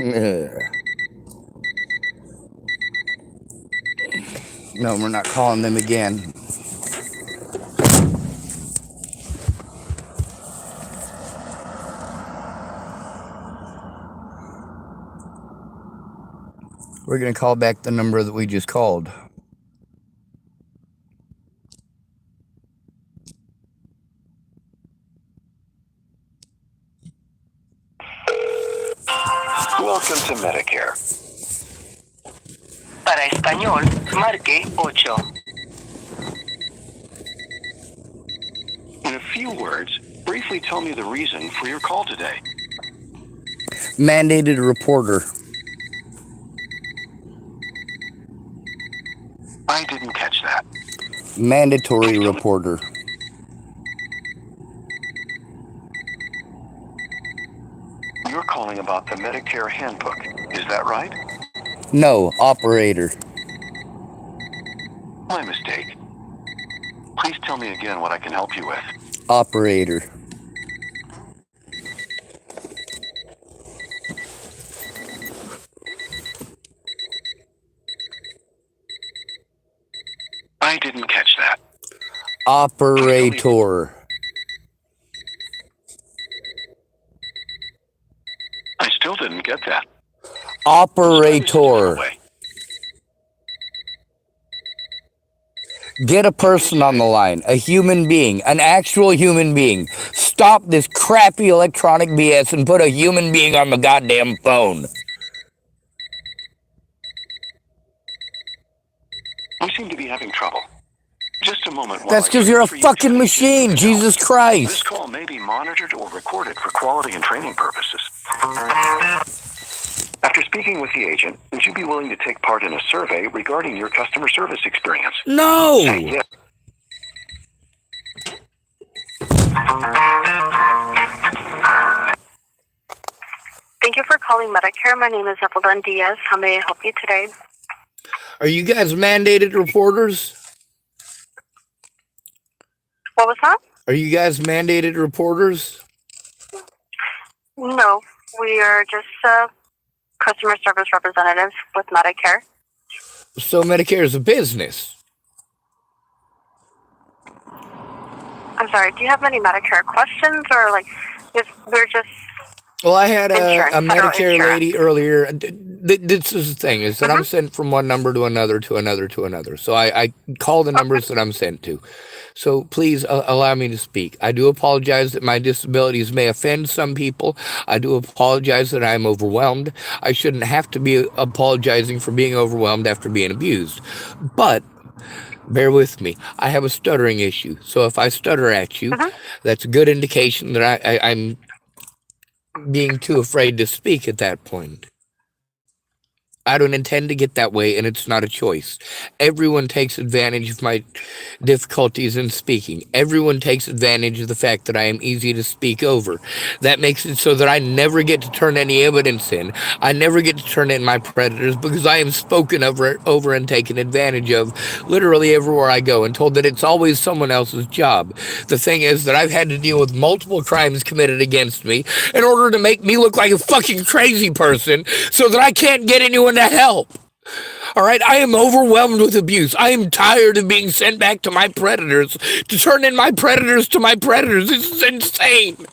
No, we're not calling them again. We're going to call back the number that we just called. Welcome to Medicare. Para español, marque 8. In a few words, briefly tell me the reason for your call today. Mandated reporter. I didn't catch that. Mandatory reporter. You're calling about the Medicare handbook. Is that right? No, operator. My mistake. Please tell me again what I can help you with. Operator. I didn't catch that. Operator. I still didn't get that. Operator. Get a person on the line, a human being, an actual human being. Stop this crappy electronic BS and put a human being on the goddamn phone. We seem to be having trouble. Just a moment. That's because you're a fucking machine, Jesus Christ. This call may be monitored or recorded for quality and training purposes. After speaking with the agent, would you be willing to take part in a survey regarding your customer service experience? No! Yes. Thank you for calling Medicare. My name is Evelyn Diaz. How may I help you today? Are you guys mandated reporters? What was that? Are you guys mandated reporters? No, we are just customer service representatives with Medicare. So Medicare is a business. I'm sorry, do you have any Medicare questions or if we're just... Well, I had a Medicare insurance. lady earlier. This is the thing, is that I'm sent from one number to another to another to another. So I call the numbers that I'm sent to. So please allow me to speak. I do apologize that my disabilities may offend some people. I do apologize that I'm overwhelmed. I shouldn't have to be apologizing for being overwhelmed after being abused. But bear with me. I have a stuttering issue. So if I stutter at you, that's a good indication that I'm being too afraid to speak at that point. I don't intend to get that way, and it's not a choice. Everyone takes advantage of my difficulties in speaking. Everyone takes advantage of the fact that I am easy to speak over. That makes it so that I never get to turn any evidence in. I never get to turn in my predators because I am spoken over and taken advantage of literally everywhere I go and told that it's always someone else's job. The thing is that I've had to deal with multiple crimes committed against me in order to make me look like a fucking crazy person so that I can't get anyone to help. All right, I am overwhelmed with abuse. I am tired of being sent back to my predators to turn in my predators to my predators. This is insane.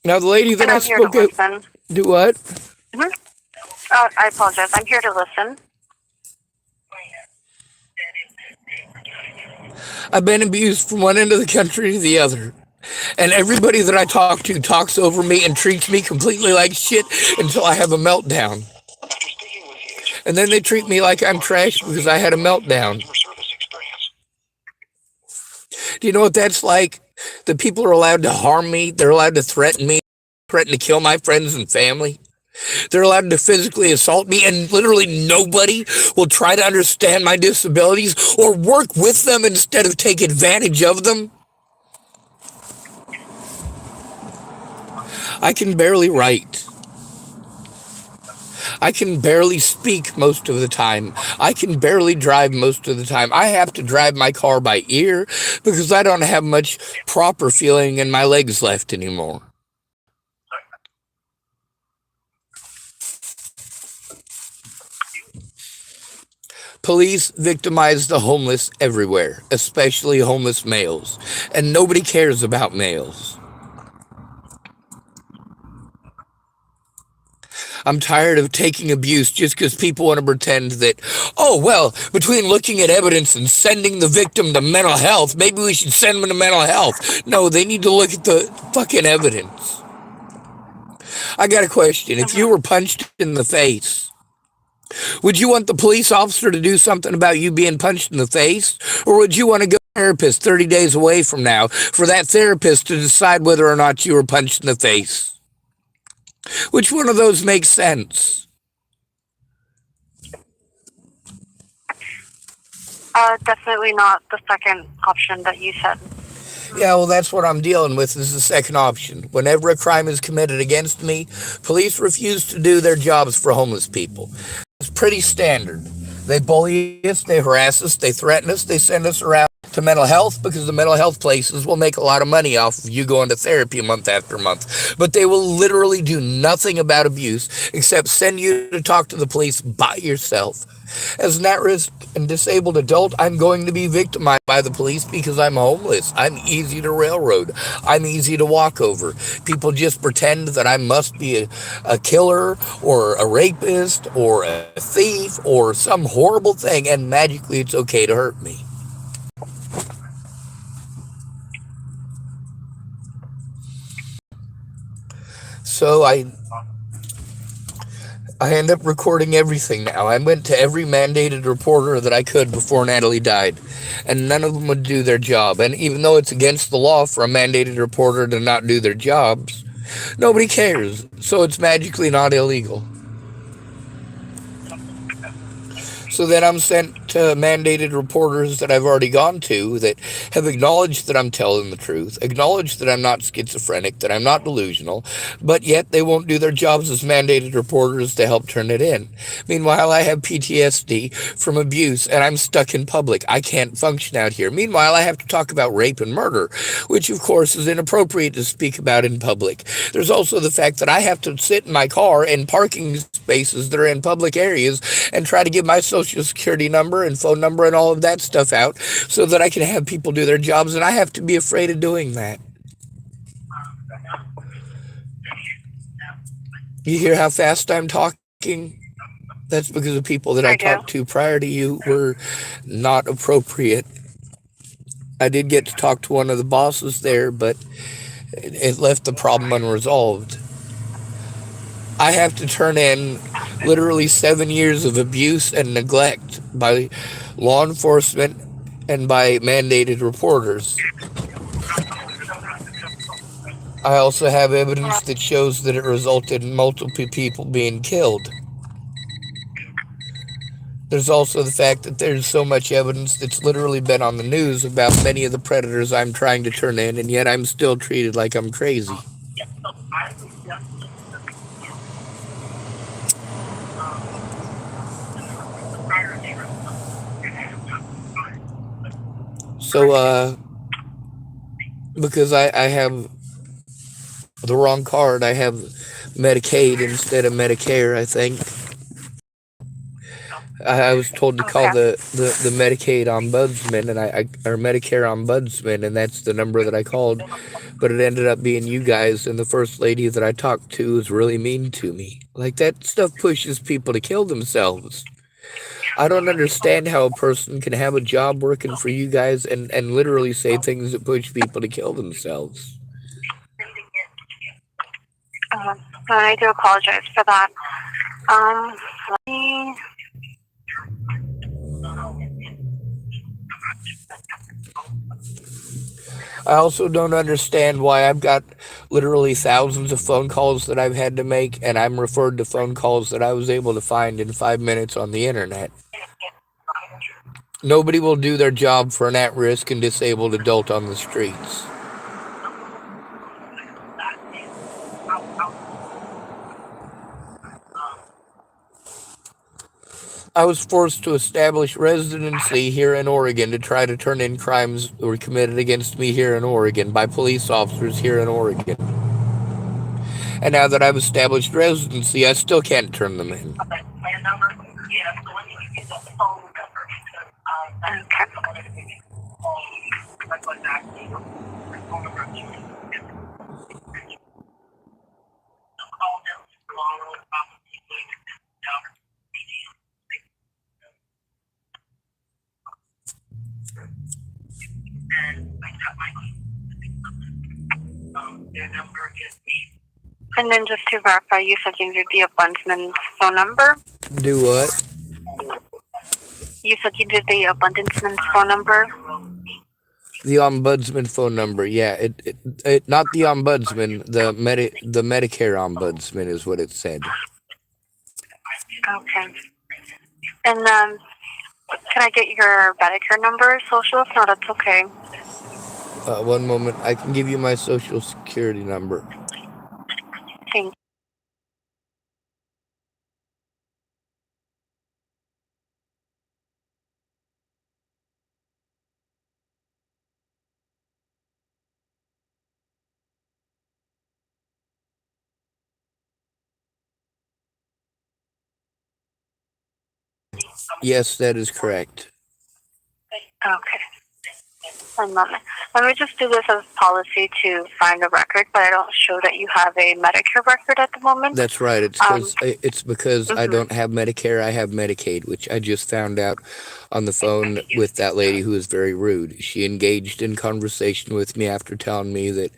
Now, the lady that I spoke with... Do what? I apologize. I'm here to listen. I've been abused from one end of the country to the other. And everybody that I talk to talks over me and treats me completely like shit until I have a meltdown. And then they treat me like I'm trash because I had a meltdown. Do you know what that's like? The people are allowed to harm me. They're allowed to threaten me, threaten to kill my friends and family. They're allowed to physically assault me, and literally nobody will try to understand my disabilities or work with them instead of take advantage of them. I can barely write. I can barely speak most of the time. I can barely drive most of the time. I have to drive my car by ear because I don't have much proper feeling in my legs left anymore. Police victimize the homeless everywhere, especially homeless males, and nobody cares about males. I'm tired of taking abuse just because people want to pretend that, oh, well, between looking at evidence and sending the victim to mental health, maybe we should send them to mental health. No, they need to look at the fucking evidence. I got a question. If you were punched in the face, would you want the police officer to do something about you being punched in the face? Or would you want to go to a therapist 30 days away from now for that therapist to decide whether or not you were punched in the face? Which one of those makes sense? Definitely not the second option that you said. Yeah, well, that's what I'm dealing with is the second option. Whenever a crime is committed against me, police refuse to do their jobs for homeless people. It's pretty standard. They bully us, they harass us, they threaten us, they send us around to mental health because the mental health places will make a lot of money off of you going to therapy month after month. But they will literally do nothing about abuse except send you to talk to the police by yourself. As an at-risk and disabled adult, I'm going to be victimized by the police because I'm homeless. I'm easy to railroad. I'm easy to walk over. People just pretend that I must be a killer or a rapist or a thief or some horrible thing, and magically it's okay to hurt me. So I end up recording everything now. I went to every mandated reporter that I could before Natalie died, and none of them would do their job. And even though it's against the law for a mandated reporter to not do their jobs, nobody cares. So it's magically not illegal. So then I'm sent to mandated reporters that I've already gone to that have acknowledged that I'm telling the truth, acknowledged that I'm not schizophrenic, that I'm not delusional, but yet they won't do their jobs as mandated reporters to help turn it in. Meanwhile, I have PTSD from abuse and I'm stuck in public. I can't function out here. Meanwhile, I have to talk about rape and murder, which of course is inappropriate to speak about in public. There's also the fact that I have to sit in my car in parking spaces that are in public areas and try to give my social security number and phone number and all of that stuff out so that I can have people do their jobs, and I have to be afraid of doing that. You hear how fast I'm talking? That's because the people that I talked to prior to you were not appropriate. I did get to talk to one of the bosses there, but it left the problem unresolved. I have to turn in literally 7 years of abuse and neglect by law enforcement and by mandated reporters. I also have evidence that shows that it resulted in multiple people being killed. There's also the fact that there's so much evidence that's literally been on the news about many of the predators I'm trying to turn in, and yet I'm still treated like I'm crazy. So, because I have the wrong card, I have Medicaid instead of Medicare, I think. I was told to call the Medicaid ombudsman, and or Medicare ombudsman, and that's the number that I called. But it ended up being you guys, and the first lady that I talked to was really mean to me. Like, that stuff pushes people to kill themselves. I don't understand how a person can have a job working for you guys and literally say things that push people to kill themselves. I do apologize for that. Let me... I also don't understand why I've got literally thousands of phone calls that I've had to make, and I'm referred to phone calls that I was able to find in 5 minutes on the internet. Nobody will do their job for an at-risk and disabled adult on the streets. I was forced to establish residency here in Oregon to try to turn in crimes that were committed against me here in Oregon by police officers here in Oregon. And now that I've established residency, I still can't turn them in. Okay. And then just to verify, you said you did the abundance phone number? Do what? You said you did the abundance phone number? The ombudsman phone number. Yeah, it not the ombudsman. The Medicare ombudsman is what it said. Okay. And can I get your Medicare number, social? If not, it's okay. One moment. I can give you my social security number. Thank you. Yes, that is correct. Okay. One moment. Let me just do this as policy to find a record, but I don't show that you have a Medicare record at the moment. That's right. It's because I don't have Medicare. I have Medicaid, which I just found out on the phone with that lady who was very rude. She engaged in conversation with me after telling me that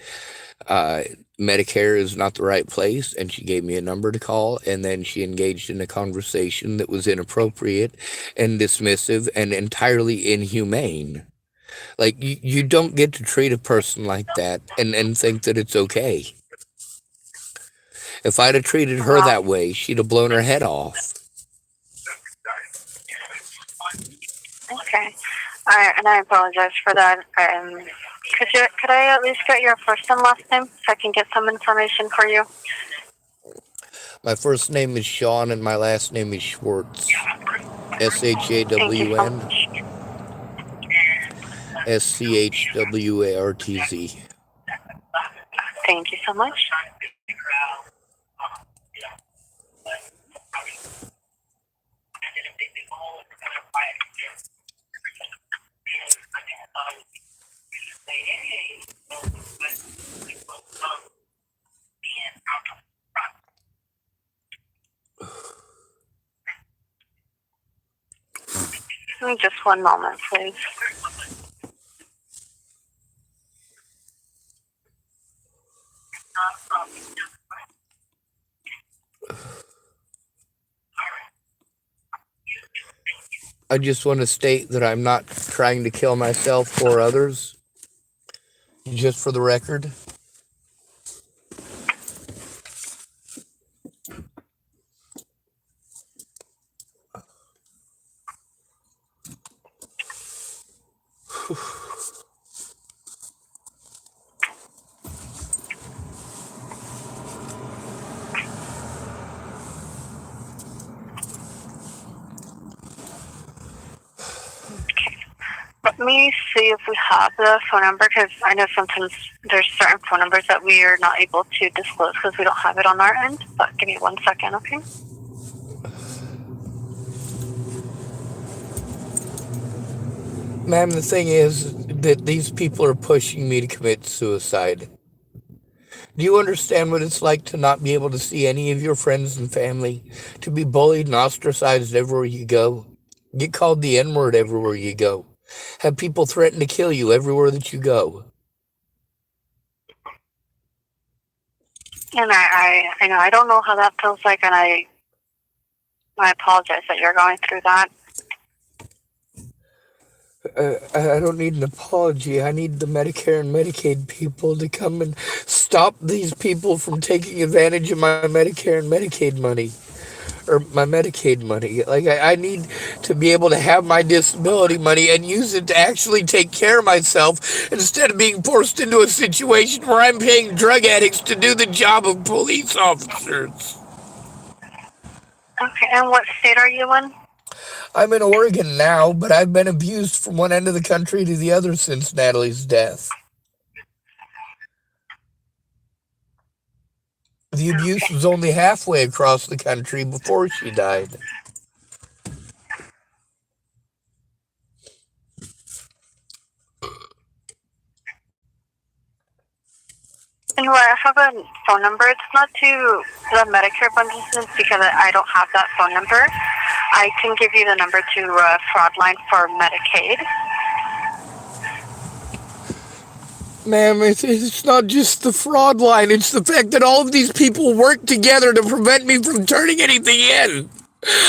Medicare is not the right place, and she gave me a number to call, and then she engaged in a conversation that was inappropriate and dismissive and entirely inhumane. Like, you don't get to treat a person like that and think that it's okay. If I'd have treated her that way, she'd have blown her head off. Okay. And I apologize for that. Could I at least get your first and last name so I can get some information for you? My first name is Sean and my last name is Schwartz. SHAWN SCHWARTZ. Thank you so much. Just one moment, please. I just want to state that I'm not trying to kill myself or others, just for the record. Let me see if we have the phone number, because I know sometimes there's certain phone numbers that we are not able to disclose because we don't have it on our end. But give me 1 second, okay? Ma'am, the thing is that these people are pushing me to commit suicide. Do you understand what it's like to not be able to see any of your friends and family? To be bullied and ostracized everywhere you go? Get called the N-word everywhere you go? Have people threaten to kill you everywhere that you go? And I know I don't know how that feels like, and I apologize that you're going through that. I don't need an apology. I need the Medicare and Medicaid people to come and stop these people from taking advantage of my Medicare and Medicaid money. Or my Medicaid money. Like, I need to be able to have my disability money and use it to actually take care of myself instead of being forced into a situation where I'm paying drug addicts to do the job of police officers. Okay, and what state are you in? I'm in Oregon now, but I've been abused from one end of the country to the other since Natalie's death. The abuse was only halfway across the country before she died. have a phone number. It's not to the Medicare bundles because I don't have that phone number. I can give you the number to fraud line for Medicaid. Ma'am, it's not just the fraud line. It's the fact that all of these people work together to prevent me from turning anything in.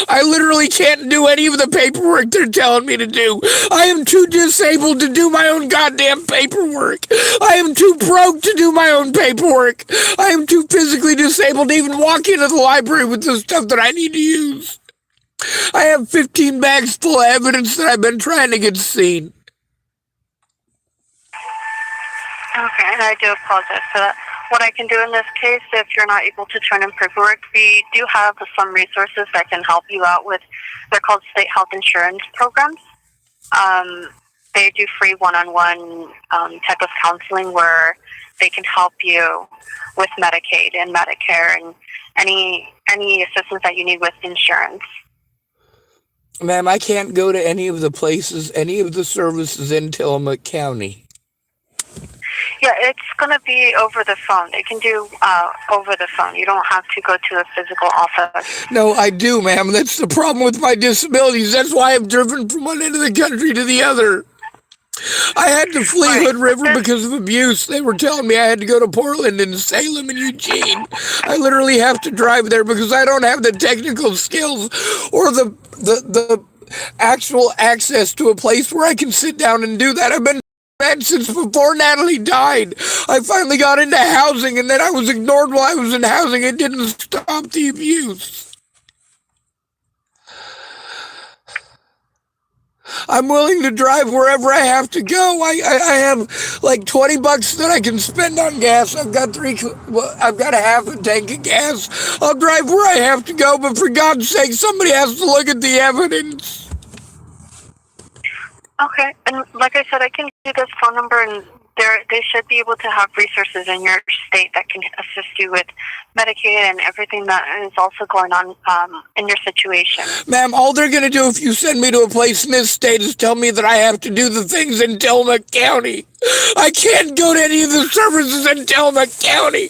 I literally can't do any of the paperwork they're telling me to do. I am too disabled to do my own goddamn paperwork. I am too broke to do my own paperwork. I am too physically disabled to even walk into the library with the stuff that I need to use. I have 15 bags full of evidence that I've been trying to get seen. Okay, and I do apologize for that. What I can do in this case, if you're not able to turn in paperwork, we do have some resources that can help you out with, they're called state health insurance programs. They do free one-on-one type of counseling where they can help you with Medicaid and Medicare and any assistance that you need with insurance. Ma'am, I can't go to any of the places, any of the services in Tillamook County. Yeah, it's going to be over the phone. They can do over the phone. You don't have to go to a physical office. No, I do, ma'am. That's the problem with my disabilities. That's why I've driven from one end of the country to the other. I had to flee Hood River because of abuse. They were telling me I had to go to Portland and Salem and Eugene. I literally have to drive there because I don't have the technical skills or the actual access to a place where I can sit down and do that. I've been mad since before Natalie died. I finally got into housing, and then I was ignored while I was in housing. It didn't stop the abuse. I'm willing to drive wherever I have to go. I have like $20 that I can spend on gas. I've got a half a tank of gas. I'll drive where I have to go, but for God's sake, somebody has to look at the evidence. Okay, and like I said, I can give you this phone number, and they should be able to have resources in your state that can assist you with Medicaid and everything that is also going on in your situation. Ma'am, all they're going to do if you send me to a place in this state is tell me that I have to do the things in Tillamook County. I can't go to any of the services in Tillamook County.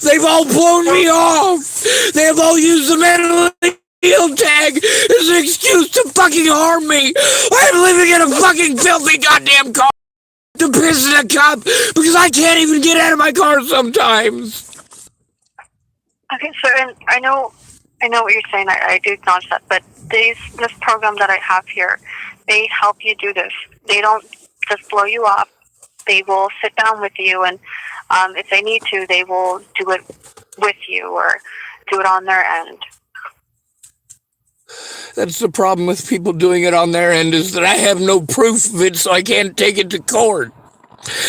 They've all blown me off. They have all used the mentally ill tag as an excuse to fucking harm me. I'm living in a fucking filthy goddamn car to piss in a cup because I can't even get out of my car sometimes. Okay, so and I know what you're saying. I do acknowledge that, but this program that I have here, they help you do this. They don't just blow you off. They will sit down with you, and if they need to, they will do it with you or do it on their end. That's the problem with people doing it on their end, is that I have no proof of it, so I can't take it to court.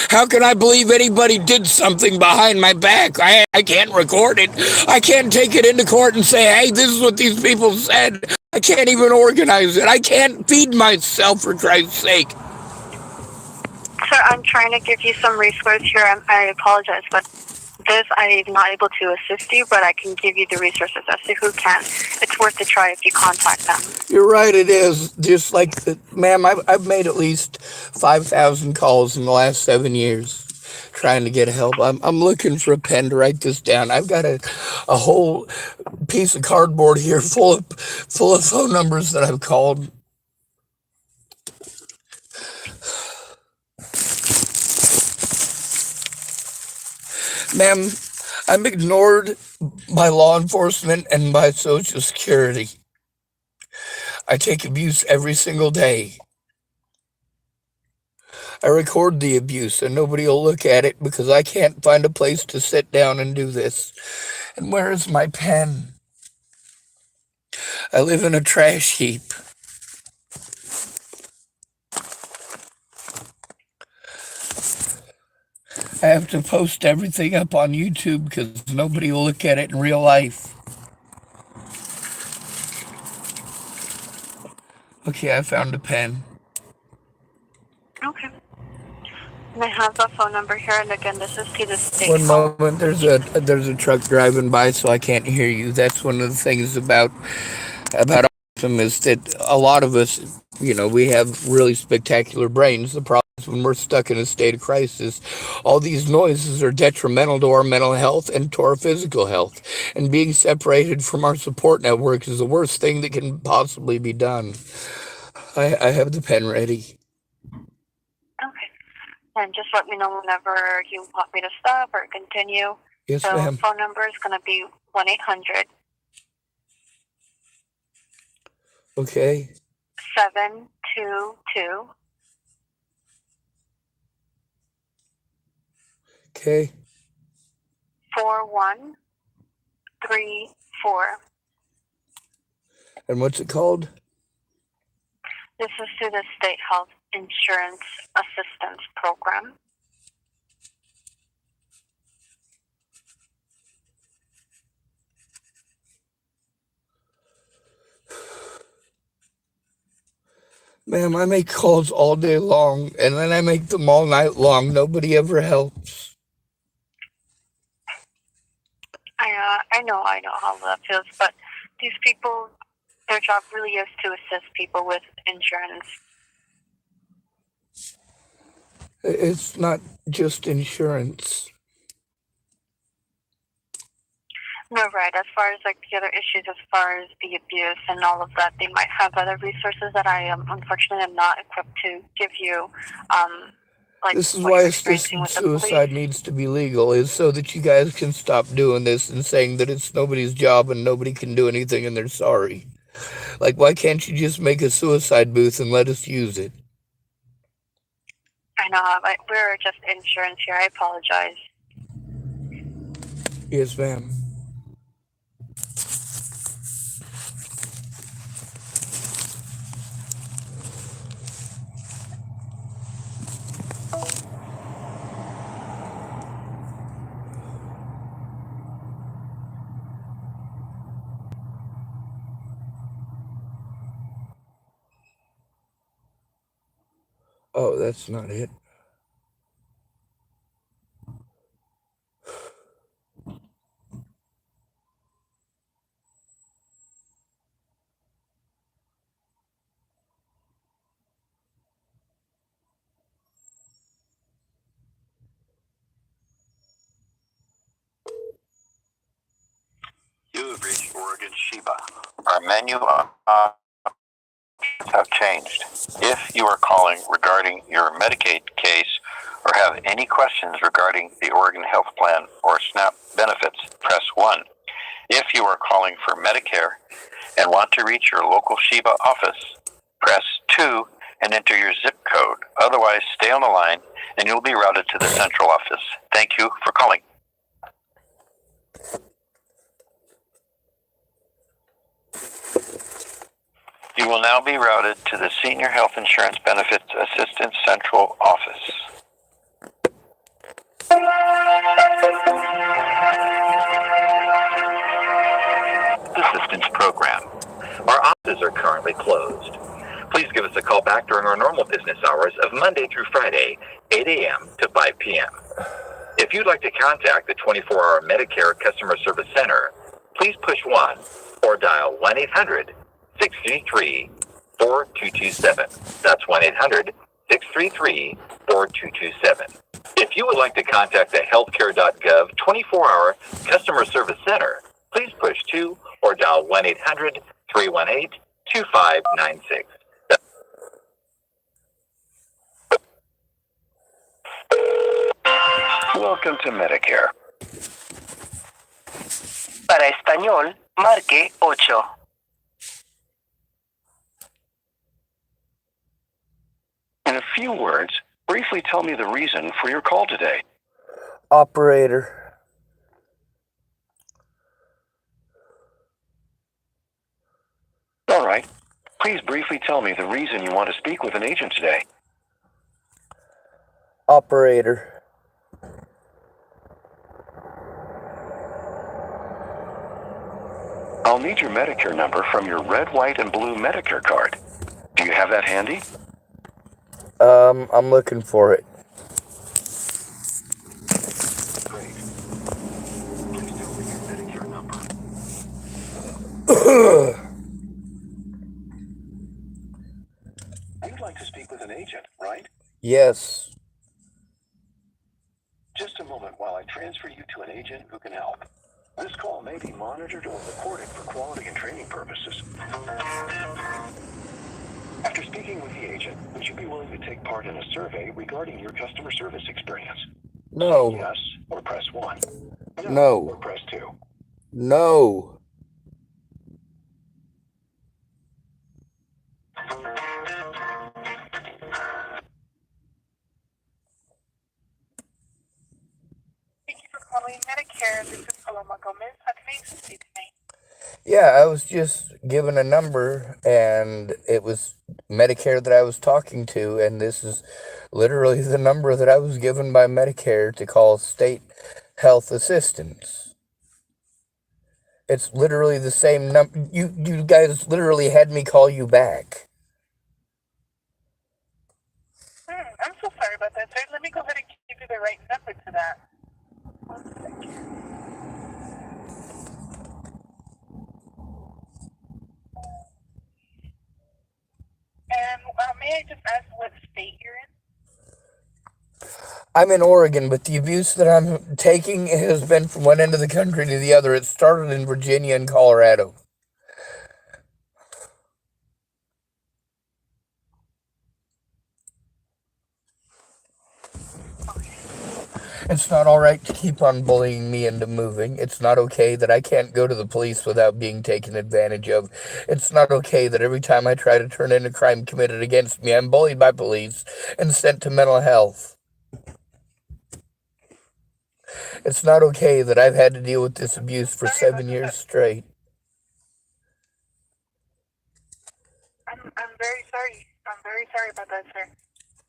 How can I believe anybody did something behind my back? I can't record it. I can't take it into court and say, hey, this is what these people said. I can't even organize it. I can't feed myself, for Christ's sake. Sir, I'm trying to give you some resources here. I apologize, but I'm not able to assist you, but I can give you the resources as to who can. It's worth a try if you contact them. You're right, it is. Just like, ma'am, I've made at least 5,000 calls in the last 7 years trying to get help. I'm looking for a pen to write this down. I've got a whole piece of cardboard here full of phone numbers that I've called. Ma'am, I'm ignored by law enforcement and by Social Security. I take abuse every single day. I record the abuse and nobody will look at it because I can't find a place to sit down and do this. And where is my pen? I live in a trash heap. I have to post everything up on YouTube because nobody will look at it in real life. Okay, I found a pen. Okay. And I have the phone number here, and again, this is to the state. One moment, there's a truck driving by, so I can't hear you. That's one of the things about autism, is that a lot of us, we have really spectacular brains. The problem is times when we're stuck in a state of crisis. All these noises are detrimental to our mental health and to our physical health. And being separated from our support network is the worst thing that can possibly be done. I have the pen ready. Okay. And just let me know whenever you want me to stop or continue. Yes, So ma'am. phone number is going to be 1-800. Okay. 722 Okay. 4134. And what's it called? This is through the State Health Insurance Assistance Program. Ma'am, I make calls all day long, and then I make them all night long. Nobody ever helps. I know how that feels, but these people, their job really is to assist people with insurance. It's not just insurance. No, right. As far as like the other issues, as far as the abuse and all of that, they might have other resources that I unfortunately am not equipped to give you. This is what why you're assisted experiencing with the suicide police. needs to be legal, is so that you guys can stop doing this and saying that it's nobody's job and nobody can do anything and they're sorry. Like, why can't you just make a suicide booth and let us use it? I know, we're just insurance here. I apologize. Yes, ma'am. Oh, that's not it. You have reached Oregon Sheba. Our menu have changed. If you are calling regarding your Medicaid case or have any questions regarding the Oregon Health Plan or SNAP benefits, press 1. If you are calling for Medicare and want to reach your local Sheba office, press 2 and enter your zip code. Otherwise, stay on the line and you'll be routed to the central office. Thank you for calling. You will now be routed to the Senior Health Insurance Benefits Assistance Central Office. Assistance Program. Our offices are currently closed. Please give us a call back during our normal business hours of Monday through Friday, 8 a.m. to 5 p.m. If you'd like to contact the 24-hour Medicare Customer Service Center, please push 1 or dial 1-800-633-4227. That's 1-800-633-4227. If you would like to contact the healthcare.gov 24-hour Customer Service Center, please push 2 or dial 1-800-318-2596. Welcome to Medicare. Para español, marque 8. In a few words, briefly tell me the reason for your call today. Operator. All right. Please briefly tell me the reason you want to speak with an agent today. Operator. I'll need your Medicare number from your red, white, and blue Medicare card. Do you have that handy? I'm looking for it. Great. Please tell me your Medicare number. You'd like to speak with an agent, right? Yes. Just a moment while I transfer you to an agent who can help. This call may be monitored or recorded for quality and training purposes. After speaking with the agent, would you be willing to take part in a survey regarding your customer service experience? No. Say yes or press 1. No. Or press 2. No. Thank you for calling Medicare. This is Paloma Gomez. How can I assist you today? Yeah, I was just given a number, and it was Medicare that I was talking to, and this is literally the number that I was given by Medicare to call state health assistance. It's literally the same number. You guys literally had me call you back. I'm so sorry about that, sir. Let me go ahead and give you the right number to that. 1 second. And may I just ask what state you're in? I'm in Oregon, but the abuse that I'm taking has been from one end of the country to the other. It started in Virginia and Colorado. It's not all right to keep on bullying me into moving. It's not okay that I can't go to the police without being taken advantage of. It's not okay that every time I try to turn in a crime committed against me, I'm bullied by police and sent to mental health. It's not okay that I've had to deal with this abuse for 7 years straight. I'm very sorry. I'm very sorry about that, sir.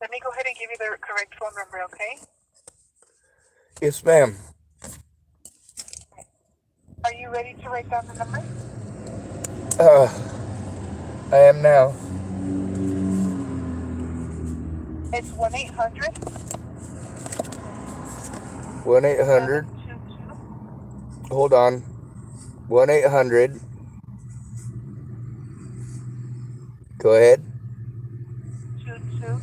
Let me go ahead and give you the correct phone number, okay? Yes, ma'am. Are you ready to write down the number? I am now. It's 1-800. 1-800. Hold on. 1-800. Go ahead. 22.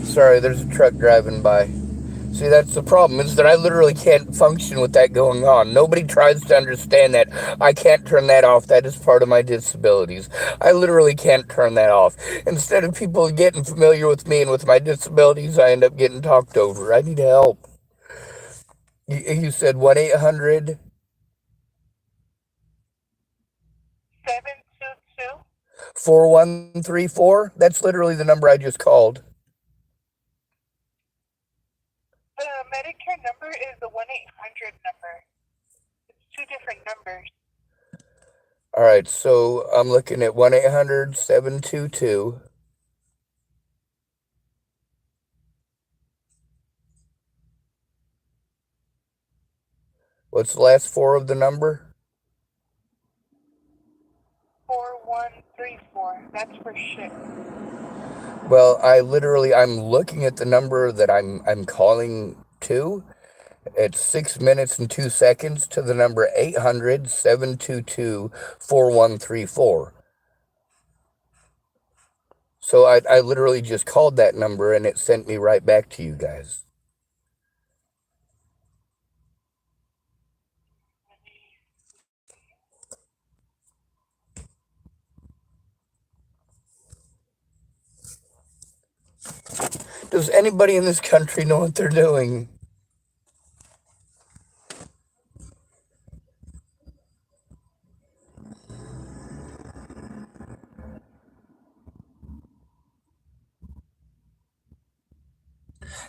Sorry, there's a truck driving by. See, that's the problem, is that I literally can't function with that going on. Nobody tries to understand that. I can't turn that off. That is part of my disabilities. I literally can't turn that off. Instead of people getting familiar with me and with my disabilities, I end up getting talked over. I need help. You said 1-800? 722. 4134? That's literally the number I just called. The Medicare number is the 1-800 number. It's 2 different numbers. All right, so I'm looking at 1-800-722. What's the last 4 of the number? 4134. That's for ship. Well, I'm looking at the number that I'm calling to. It's 6 minutes and 2 seconds to the number 800-722-4134. So I literally just called that number and it sent me right back to you guys. Does anybody in this country know what they're doing?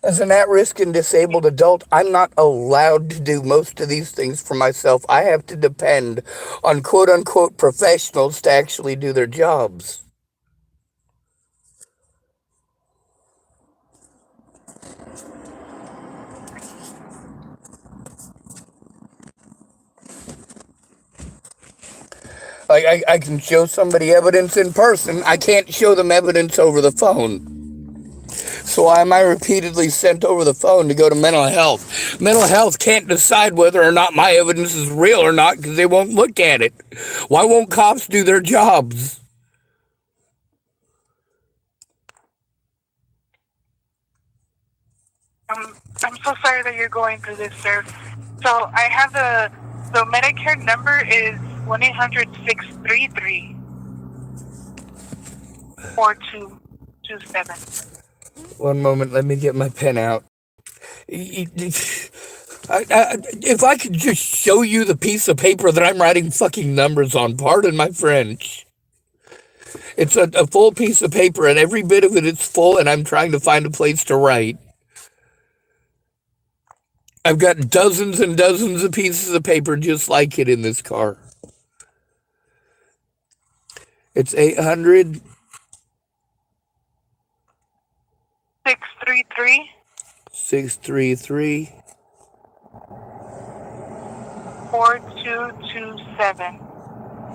As an at-risk and disabled adult, I'm not allowed to do most of these things for myself. I have to depend on quote-unquote professionals to actually do their jobs. I can show somebody evidence in person. I can't show them evidence over the phone. So why am I repeatedly sent over the phone to go to mental health? Mental health can't decide whether or not my evidence is real or not because they won't look at it. Why won't cops do their jobs? I'm so sorry that you're going through this, sir. So I have the Medicare number is 1-800-633-4227. One moment, let me get my pen out. If I could just show you the piece of paper that I'm writing fucking numbers on, pardon my French. It's a full piece of paper, and every bit of it is full, and I'm trying to find a place to write. I've got dozens and dozens of pieces of paper just like it in this car. It's 800 633 633 4227.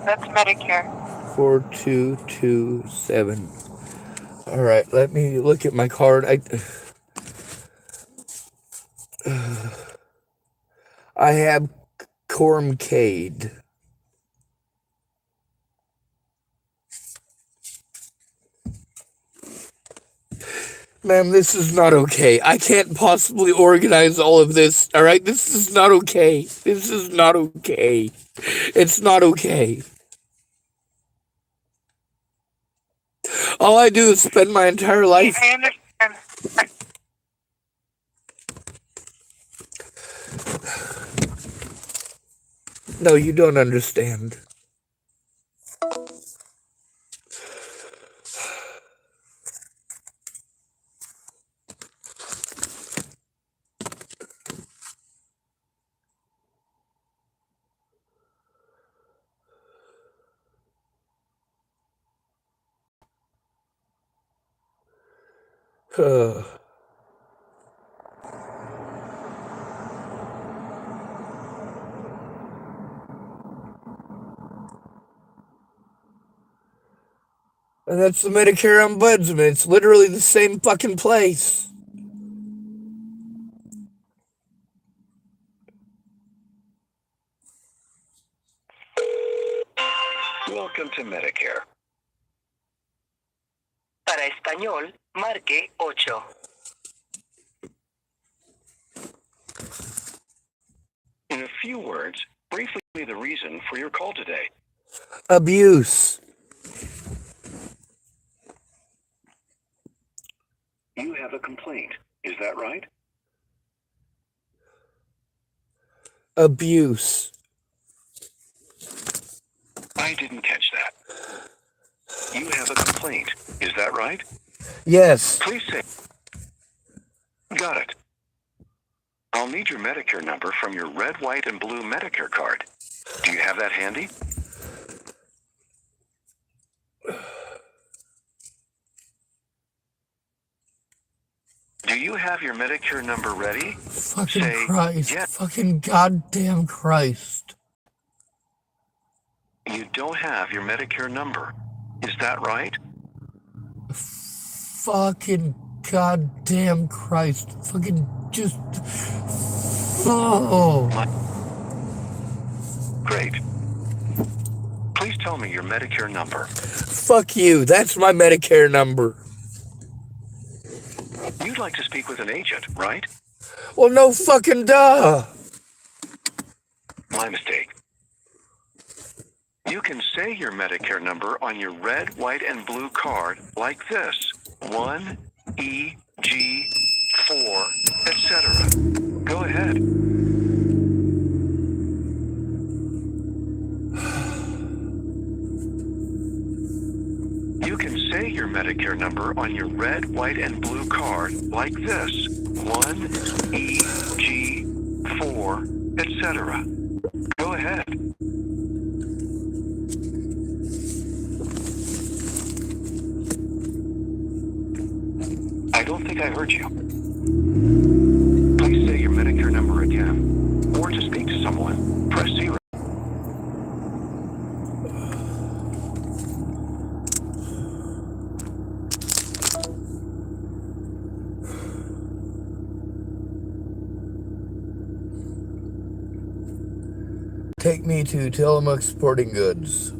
That's Medicare. 4227. All right, let me look at my card. I have Cormcade. Ma'am, this is not okay. I can't possibly organize all of this. All right, this is not okay. This is not okay. It's not okay. All I do is spend my entire life. I understand. No, you don't understand. And that's the Medicare Ombudsman. It's literally the same fucking place. Welcome to Medicare. Para español, marque 8. In a few words, briefly the reason for your call today. Abuse. You have a complaint. Is that right? Abuse. I didn't catch that. You have a complaint. Is that right? Yes. Please say. Got it. I'll need your Medicare number from your red, white, and blue Medicare card. Do you have that handy? Do you have your Medicare number ready? Fucking Say, Christ. yeah. Fucking goddamn Christ. You don't have your Medicare number. Is that right? Fucking goddamn Christ. Fucking just. Oh. Great. Please tell me your Medicare number. Fuck you. That's my Medicare number. You'd like to speak with an agent, right? Well, no fucking duh. My mistake. You can say your Medicare number on your red, white, and blue card like this. 1EG4, etc. Go ahead. You can say your Medicare number on your red, white, and blue card like this. 1EG4, etc. Go ahead. I don't think I heard you. Please say your Medicare number again. Or to speak to someone, press 0. Take me to Tillamook Sporting Goods.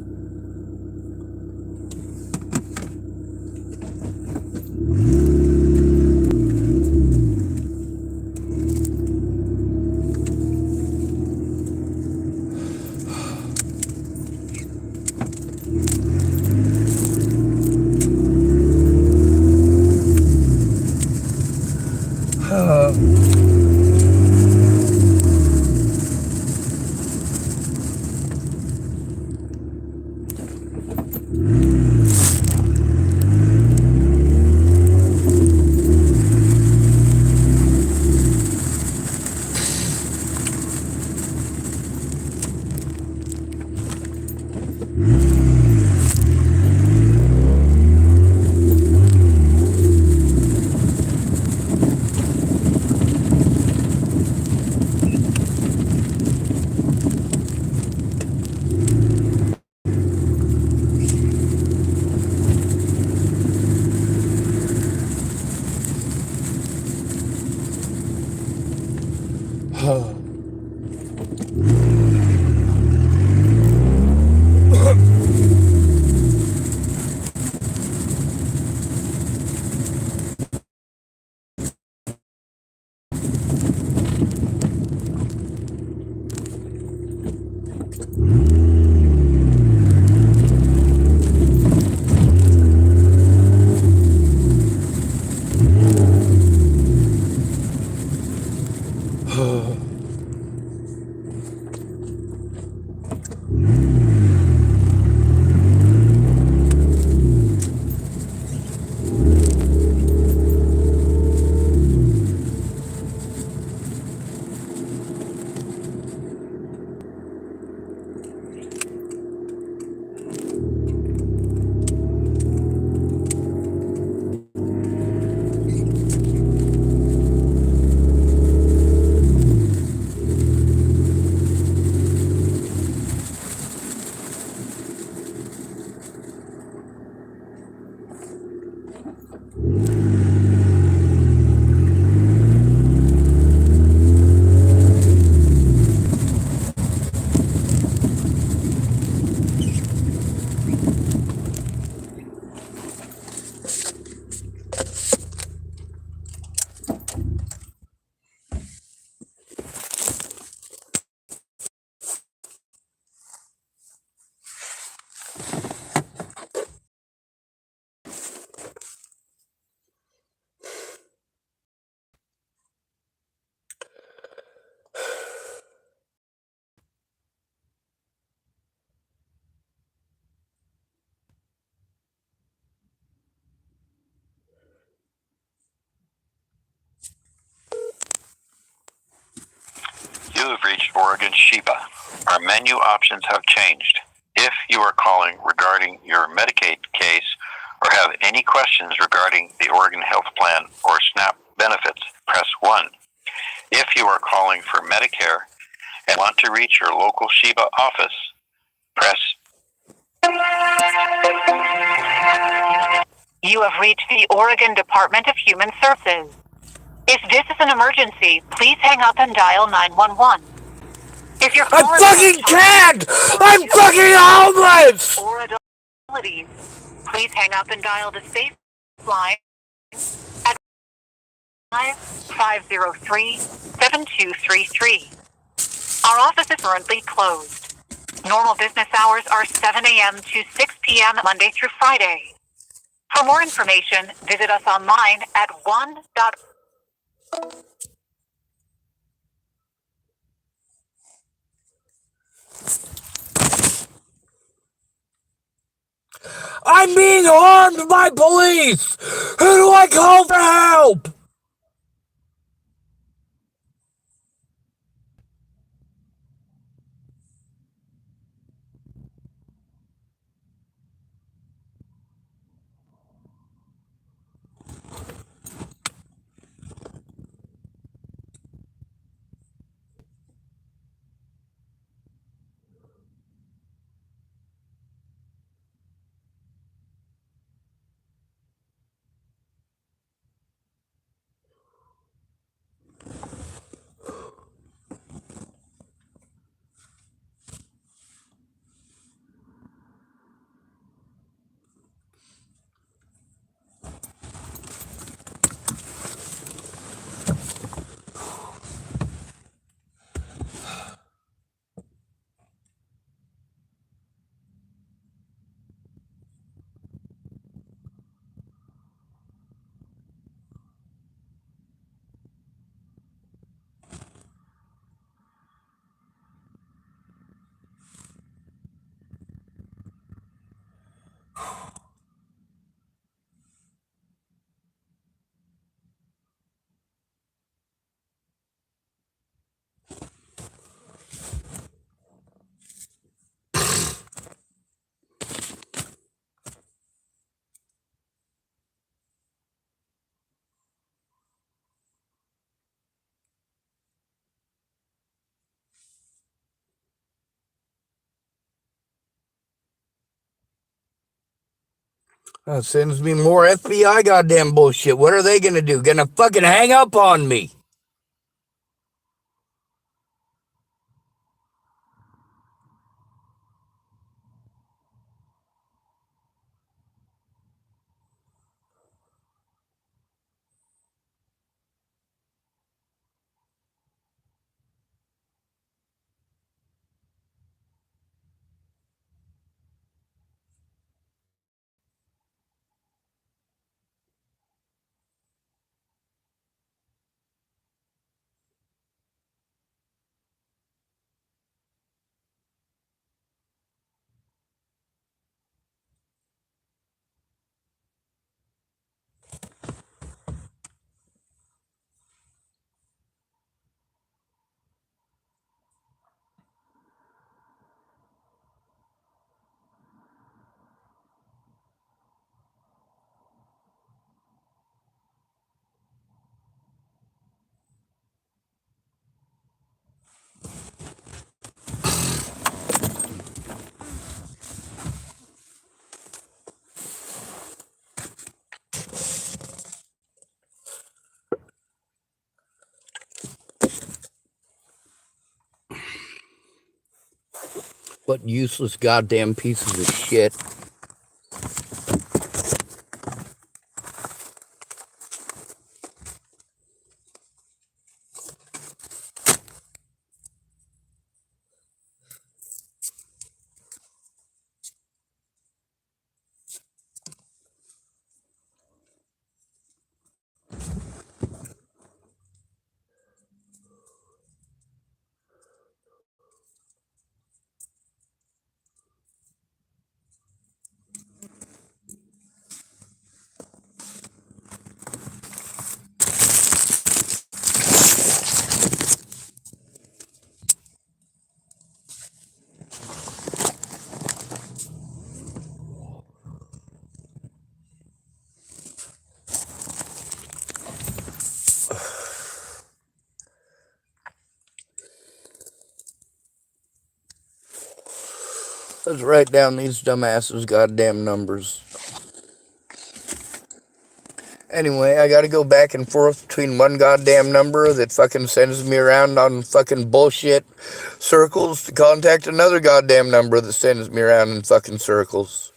You have reached Oregon Sheba. Our menu options have changed. If you are calling regarding your Medicaid case or have any questions regarding the Oregon Health Plan or SNAP benefits, press 1. If you are calling for Medicare and want to reach your local Sheba office, press. You have reached the Oregon Department of Human Services. If this is an emergency, please hang up and dial 911. If you're I fucking can't! I'm fucking homeless! Or disabilities, please hang up and dial the space line at 503-7233. Our office is currently closed. Normal business hours are 7 a.m. to 6 p.m. Monday through Friday. For more information, visit us online at one. I'm being harmed by police! Who do I call for help? That sends me more FBI goddamn bullshit. What are they gonna do? Gonna fucking hang up on me? What useless goddamn pieces of shit. Let's write down these dumbasses' goddamn numbers. Anyway, I gotta go back and forth between one goddamn number that fucking sends me around on fucking bullshit circles to contact another goddamn number that sends me around in fucking circles.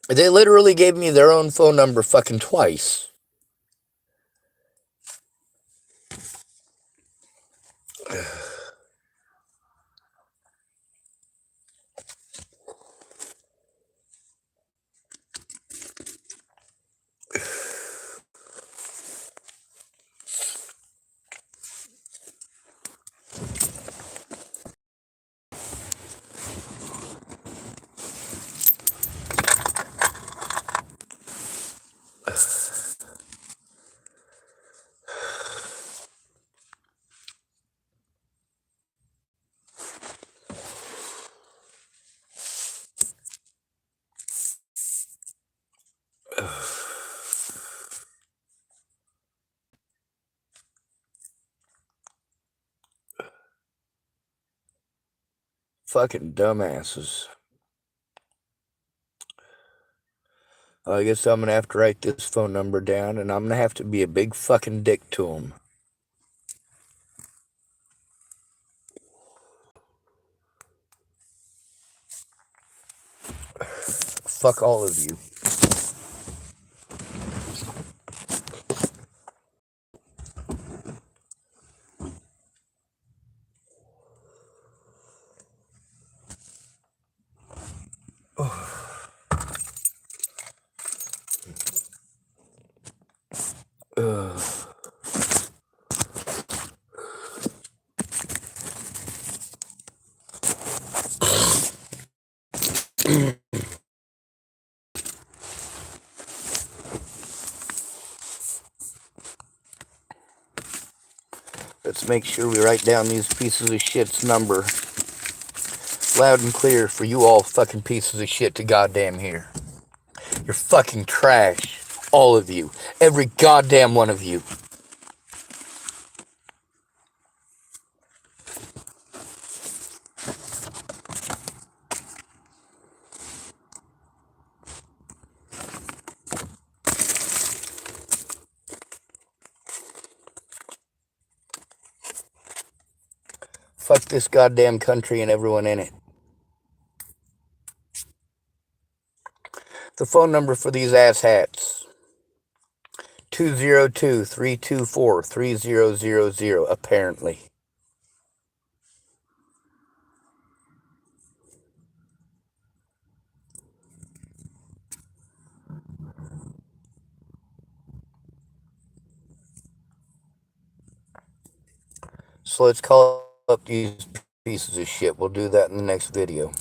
They literally gave me their own phone number fucking twice. Fucking dumbasses. I guess I'm gonna have to write this phone number down, and I'm gonna have to be a big fucking dick to them. Fuck all of you. Let's make sure we write down these pieces of shit's number loud and clear for you all fucking pieces of shit to goddamn hear. You're fucking trash. All of you. Every goddamn one of you. Fuck this goddamn country and everyone in it. The phone number for these asshats. 202-324-3000, apparently. So let's call up these pieces of shit. We'll do that in the next video.